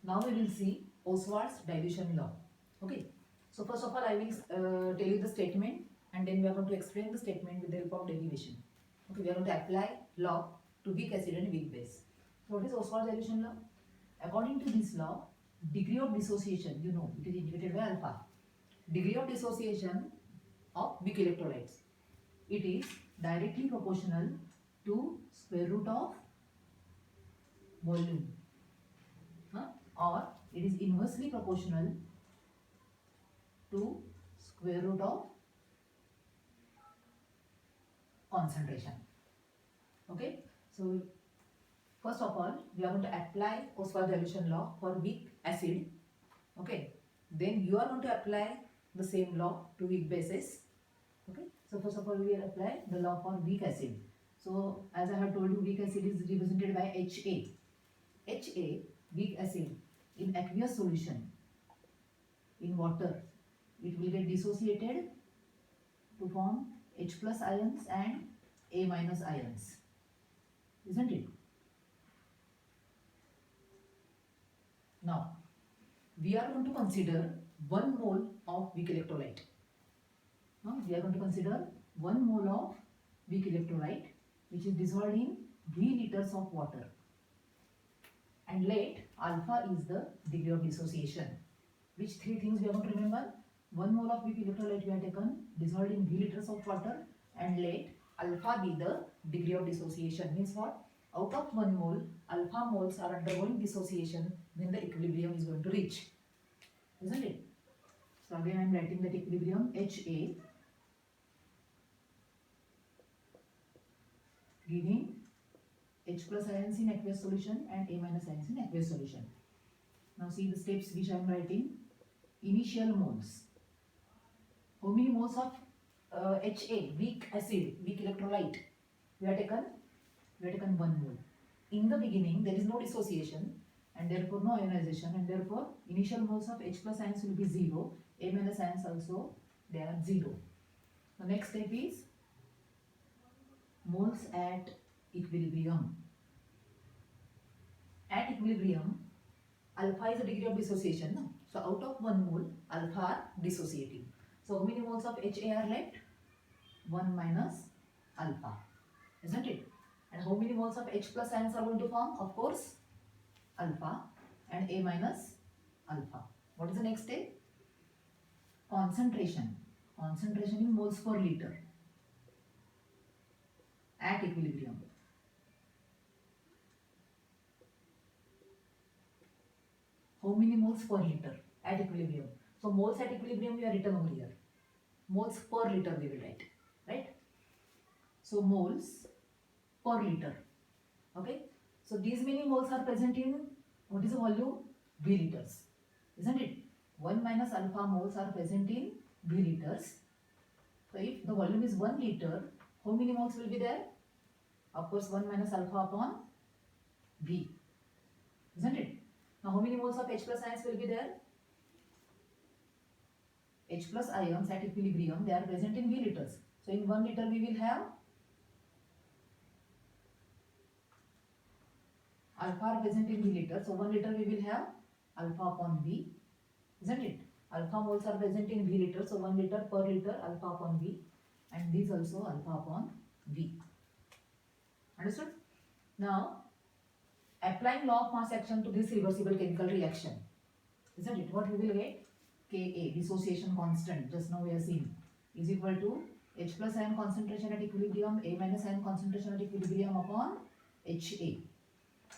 Now we will see Oswald's dilution law. Okay. So first of all, I will tell you the statement, and then we are going to explain the statement with the help of derivation. Okay, we are going to apply law to weak acid and weak base. So what is Oswald's dilution law? According to this law, degree of dissociation, you know, it is indicated by alpha. Degree of dissociation of weak electrolytes. It is directly proportional to square root of volume, or it is inversely proportional to square root of concentration. Okay, so first of all, we are going to apply Oswald dilution law for weak acid. Okay, then you are going to apply the same law to weak bases. Okay, so first of all, we will apply the law for weak acid. So as I have told you, weak acid is represented by Ha. Ha, weak acid, in aqueous solution in water, it will get dissociated to form H plus ions and A minus ions, isn't it? Now, we are going to consider 1 mole of weak electrolyte. Now, we are going to consider 1 mole of weak electrolyte which is dissolved in 3 liters of water. And let alpha is the degree of dissociation. Which 3 things we are going to remember? 1 mole of weak electrolyte we have taken, dissolved in 3 liters of water, and let alpha be the degree of dissociation. Means what? Out of 1 mole, alpha moles are undergoing dissociation when the equilibrium is going to reach. Isn't it? So again I am writing that equilibrium HA giving H plus ions in aqueous solution and A minus ions in aqueous solution. Now see the steps which I am writing. Initial moles. How many moles of Ha, weak acid, weak electrolyte we have taken? We have taken 1 mole. In the beginning there is no dissociation and therefore no ionization, and therefore initial moles of H plus ions will be 0. A minus ions also they are 0. The next step is moles at equilibrium. At equilibrium, alpha is the degree of dissociation. No? So out of 1 mole, alpha are dissociating. So how many moles of Ha are left? 1 minus alpha, isn't it? And how many moles of H plus ions are going to form? Of course, alpha and A minus alpha. What is the next step? Concentration. Concentration in moles per liter at equilibrium. How many moles per liter at equilibrium? So moles at equilibrium we are written over here. Moles per liter we will write, right? So moles per liter. Okay. So these many moles are present in, what is the volume? V liters, isn't it? 1 minus alpha moles are present in V liters. So if the volume is 1 liter, how many moles will be there? Of course 1 minus alpha upon V, isn't it? Now how many moles of H plus ions will be there? H plus ions at equilibrium, they are present in V liters. So in 1 liter we will have alpha are present in V liters. So 1 liter we will have alpha upon V, isn't it? Alpha moles are present in V liters. So 1 liter per liter alpha upon V, and these also alpha upon V. Understood? Now applying law of mass action to this reversible chemical reaction, isn't it? What we will get? Ka, dissociation constant, just now we have seen, is equal to H plus ion concentration at equilibrium, A minus ion concentration at equilibrium upon Ha.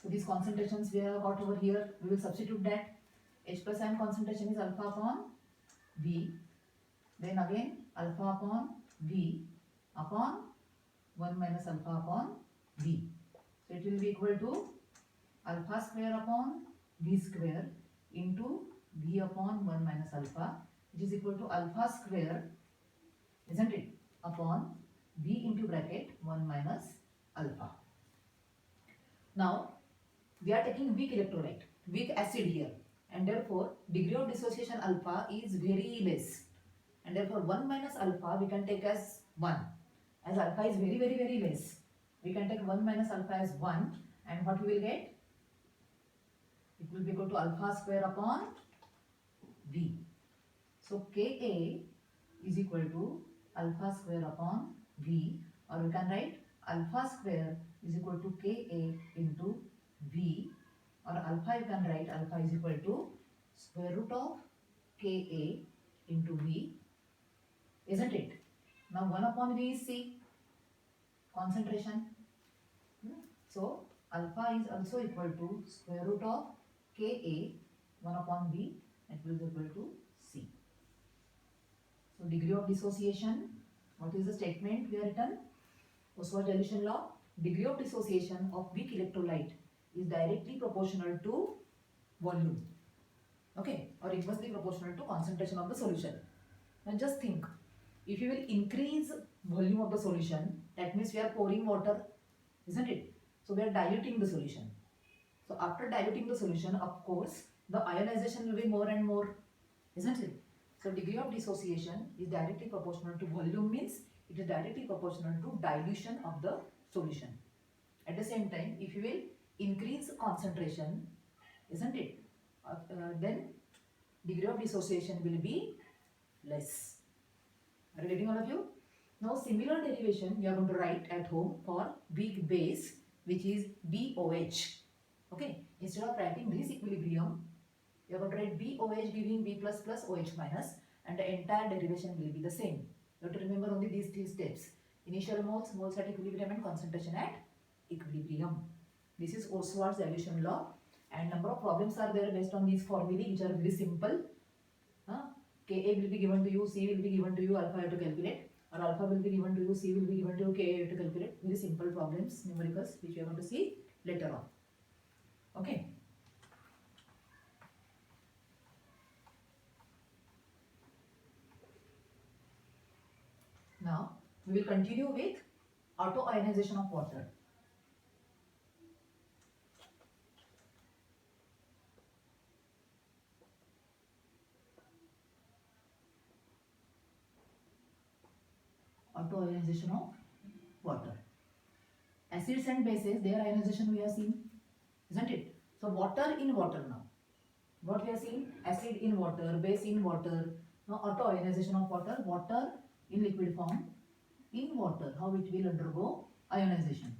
So these concentrations we have got over here, we will substitute that. H plus ion concentration is alpha upon V, then again alpha upon V upon 1 minus alpha upon V. So it will be equal to alpha square upon V square into V upon 1 minus alpha, which is equal to alpha square, isn't it, upon V into bracket 1 minus alpha. Now we are taking weak electrolyte, weak acid here, and therefore degree of dissociation alpha is very less, and therefore 1 minus alpha we can take as 1. As alpha is very less, we can take 1 minus alpha as 1, and what we will get? it will be equal to alpha square upon V. So Ka is equal to alpha square upon V, or we can write alpha square is equal to Ka into V, or alpha you can write alpha is equal to square root of Ka into V, isn't it? Now 1 upon V is C, concentration. So alpha is also equal to square root of Ka 1 upon V, that will be equal to C. So degree of dissociation, what is the statement we have written? Oswald dilution law, degree of dissociation of weak electrolyte is directly proportional to volume. Okay, or it must be proportional to concentration of the solution. Now just think, if you will increase volume of the solution, that means we are pouring water, isn't it? So we are diluting the solution. So after diluting the solution, of course, the ionization will be more and more, isn't it? So degree of dissociation is directly proportional to volume, means it is directly proportional to dilution of the solution. At the same time, if you will increase concentration, isn't it? Then degree of dissociation will be less. Are you getting all of you? Now similar derivation you are going to write at home for weak base, which is BOH. Okay, instead of writing this equilibrium, you are going to write BOH giving B plus plus OH minus, and the entire derivation will be the same. You have to remember only these three steps: initial moles, moles at equilibrium, and concentration at equilibrium. This is Oswald's dilution law, and number of problems are there based on these formulae, which are very simple. Ka will be given to you, C will be given to you, alpha you have to calculate, or alpha will be given to you, C will be given to you, Ka you have to calculate. Very simple problems, numericals, which we are going to see later on. Okay. Now we will continue with auto-ionization of water. Auto-ionization of water. Acids and bases, their ionization we have seen, isn't it? So water in water now. What we have seen? Acid in water, base in water. Now auto-ionization of water. Water in liquid form, in water, how it will undergo ionization.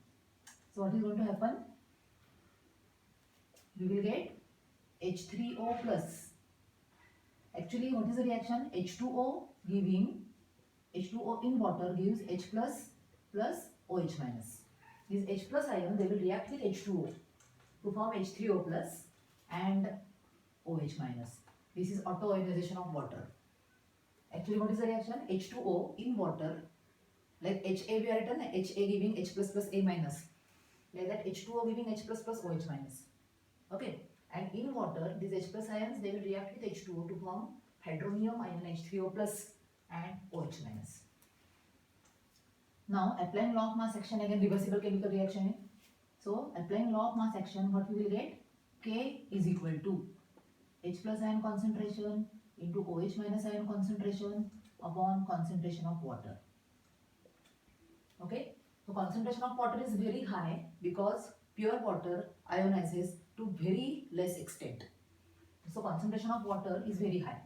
So what is going to happen? We will get H3O plus. Actually, what is the reaction? H2O giving, H2O in water gives H plus plus OH minus. These H plus ion, they will react with H2O to form H3O plus and OH minus. This is auto-ionization of water. Actually, what is the reaction? H2O in water, like HA we are written, HA giving H plus plus A minus. Like that H2O giving H plus plus OH minus. Okay. And in water, these H plus ions, they will react with H2O to form hydronium ion H3O plus and OH minus. Now, applying law of mass action, again reversible chemical reaction. So, applying law of mass action, what we will get? K is equal to H plus ion concentration into OH minus ion concentration upon concentration of water. Okay. So, concentration of water is very high because pure water ionizes to very less extent. So, concentration of water is very high.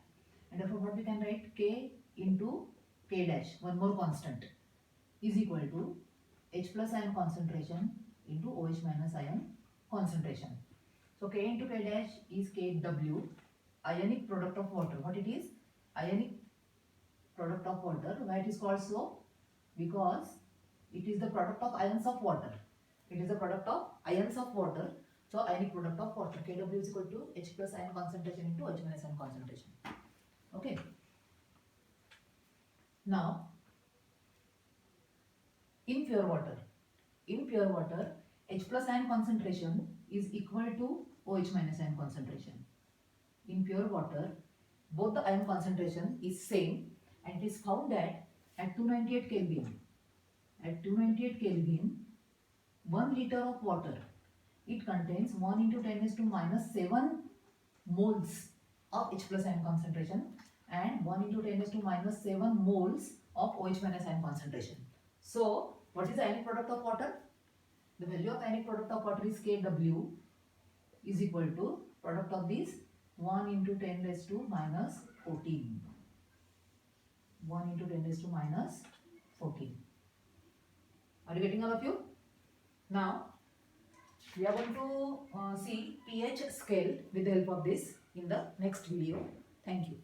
And therefore, what we can write? K into K dash, one more constant, is equal to H plus ion concentration into OH minus ion concentration. So K into K dash is Kw, ionic product of water. What it is? Ionic product of water. Why it is called so? Because it is the product of ions of water. It is the product of ions of water. So ionic product of water. Kw is equal to H plus ion concentration into OH minus ion concentration. Okay. Now, in pure water, H plus ion concentration is equal to OH minus ion concentration. In pure water, both the ion concentration is same, and it is found that at 298 Kelvin. At 298 Kelvin, 1 liter of water, it contains 1 into 10 raised to minus 7 moles of H plus ion concentration and 1 into 10 raised to minus 7 moles of OH minus ion concentration. So, what is the ionic product of water? The value of ionic product of water is Kw is equal to Product of these 1 into 10 raised to minus 14. 1 into 10 raised to minus 14. Are you getting all of you? Now, we are going to see pH scale with the help of this in the next video. Thank you.